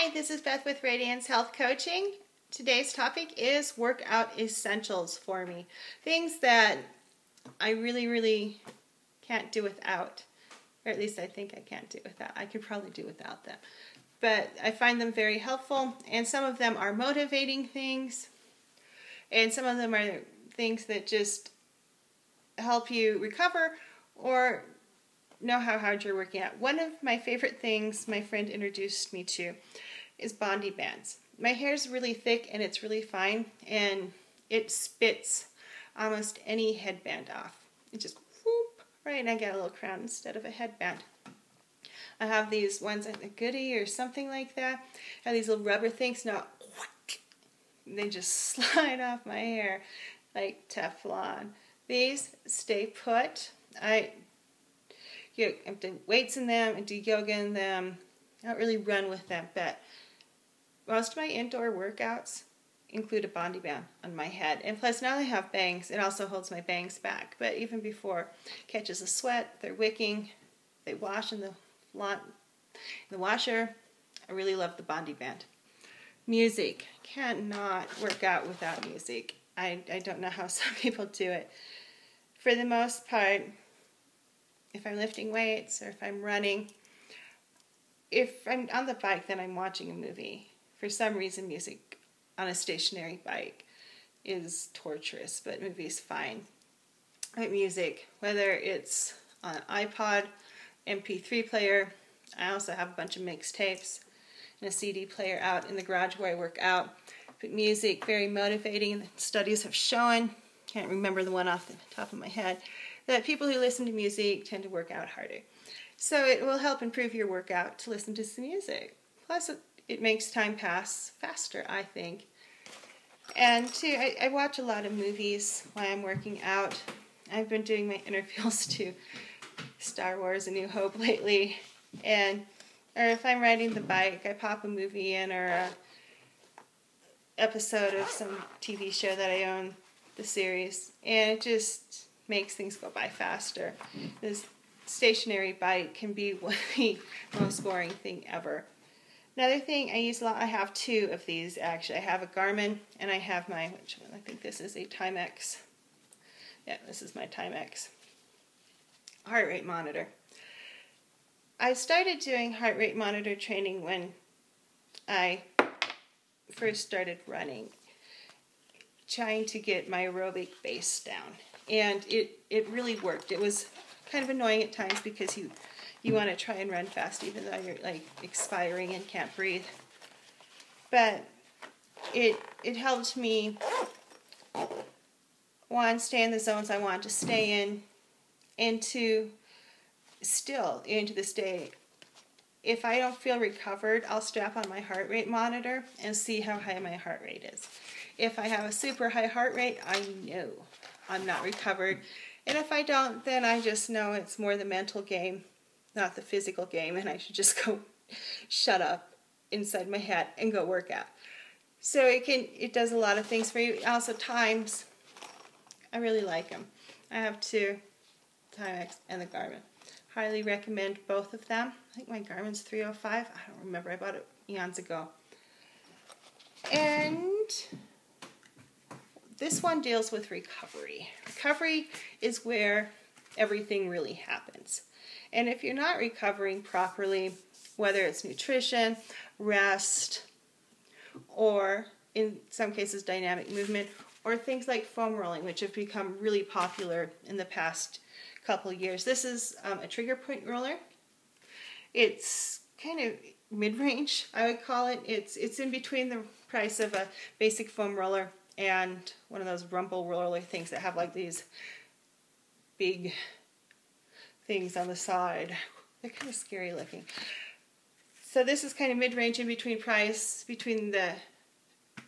Hi, this is Beth with Radiance Health Coaching. Today's topic is workout essentials for me. Things that I really can't do without, or at least I think I can't do without. I could probably do without them. But I find them very helpful, and some of them are motivating things, and some of them are things that just help you recover or know how hard you're working out. One of my favorite things my friend introduced me to is Bondi bands. My hair is really thick and it's really fine, and it spits almost any headband off. It just whoop, right, and I get a little crown instead of a headband. I have these ones at the Goody or something like that. I have these little rubber things. Now, they just slide off my hair like Teflon. These stay put. I do weights in them, I do yoga in them. I don't really run with them, but most of my indoor workouts include a Bondi band on my head. And plus, now I have bangs, it also holds my bangs back. But even before, catches the sweat, they're wicking, they wash in the washer. I really love the Bondi band. Music. Cannot work out without music. I don't know how some people do it. For the most part, if I'm lifting weights or if I'm running, if I'm on the bike, then I'm watching a movie. For some reason, music on a stationary bike is torturous, but movie's fine. But music, whether it's on an iPod, MP3 player, I also have a bunch of mixtapes and a CD player out in the garage where I work out. But music, very motivating. Studies have shown, can't remember the one off the top of my head, that people who listen to music tend to work out harder. So it will help improve your workout to listen to some music. Plus, it makes time pass faster, I think. And two, I watch a lot of movies while I'm working out. I've been doing my intervals to Star Wars: A New Hope lately. Or if I'm riding the bike, I pop a movie in, or a episode of some TV show that I own, the series, and it just makes things go by faster. This stationary bike can be the most boring thing ever. Another thing I use a lot, I have two of these actually. I have a Garmin and I have my, which one? I think this is a Timex. Yeah, this is my Timex heart rate monitor. I started doing heart rate monitor training when I first started running, trying to get my aerobic base down. And it really worked. It was kind of annoying at times because you want to try and run fast even though you're like expiring and can't breathe. But it helped me, one, stay in the zones I want to stay in, and two, still into this day, if I don't feel recovered, I'll strap on my heart rate monitor and see how high my heart rate is. If I have a super high heart rate, I know I'm not recovered. And if I don't, then I just know it's more the mental game, not the physical game, and I should just go shut up inside my head and go work out. So it does a lot of things for you. Also, times, I really like them. I have two, Timex and the Garmin. Highly recommend both of them. I think my Garmin's 305. I don't remember. I bought it eons ago. And this one deals with recovery. Recovery is where everything really happens. And if you're not recovering properly, whether it's nutrition, rest, or in some cases dynamic movement, or things like foam rolling, which have become really popular in the past couple of years. This is a trigger point roller. It's kind of mid-range, I would call it. It's in between the price of a basic foam roller and one of those rumble roller things that have like these big things on the side. They're kind of scary looking. So this is kind of mid-range in between price between the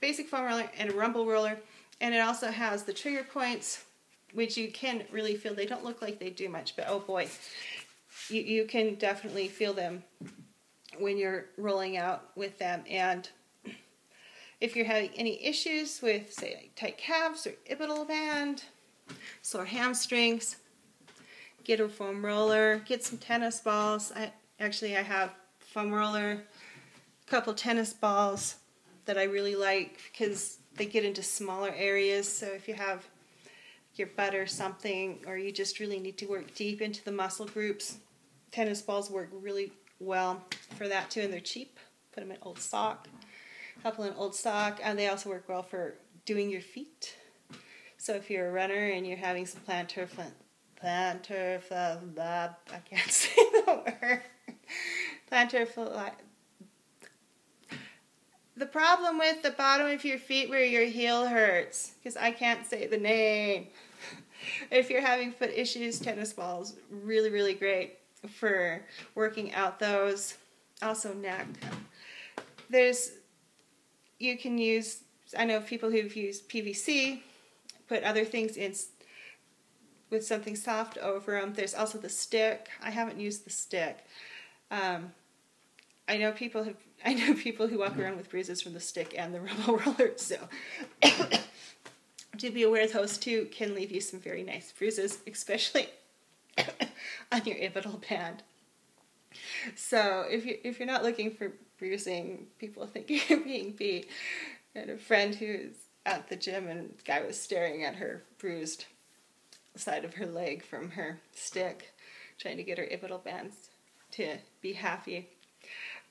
basic foam roller and a rumble roller, and it also has the trigger points, which you can really feel. They don't look like they do much, but oh boy, you can definitely feel them when you're rolling out with them. And if you're having any issues with, say, like tight calves or ischial band, sore hamstrings, get a foam roller, get some tennis balls. I have foam roller, a couple tennis balls that I really like because they get into smaller areas. So if you have your butt or something, or you just really need to work deep into the muscle groups, tennis balls work really well for that too, and they're cheap. Put them in Old Sock, a couple in Old Sock, and they also work well for doing your feet. So if you're a runner and you're having some plantar, I can't say the word. The problem with the bottom of your feet where your heel hurts, because I can't say the name. If you're having foot issues, tennis balls, really, really great for working out those. Also neck. You can use, I know people who've used PVC, put other things in with something soft over them. There's also the stick. I haven't used the stick. I know people who walk around with bruises from the stick and the roller roller, so to be aware those two can leave you some very nice bruises, especially on your ibidal band. So if you're not looking for bruising, people think you're being beat. I had a friend who's at the gym and the guy was staring at her bruised side of her leg from her stick, trying to get her ibidal bands to be happy.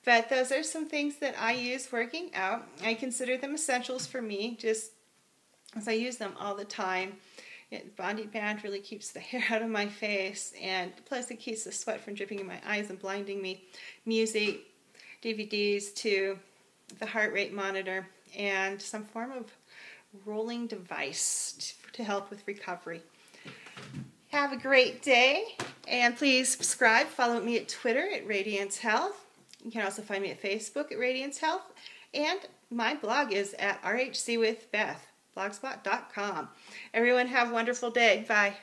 But those are some things that I use working out. I consider them essentials for me, just as I use them all the time. Bondi band really keeps the hair out of my face, and plus it keeps the sweat from dripping in my eyes and blinding me. Music, DVDs too, the heart rate monitor, and some form of rolling device to help with recovery. Have a great day, and please subscribe. Follow me at Twitter at Radiance Health. You can also find me at Facebook at Radiance Health, and my blog is at RHCWithBeth, blogspot.com. Everyone have a wonderful day. Bye.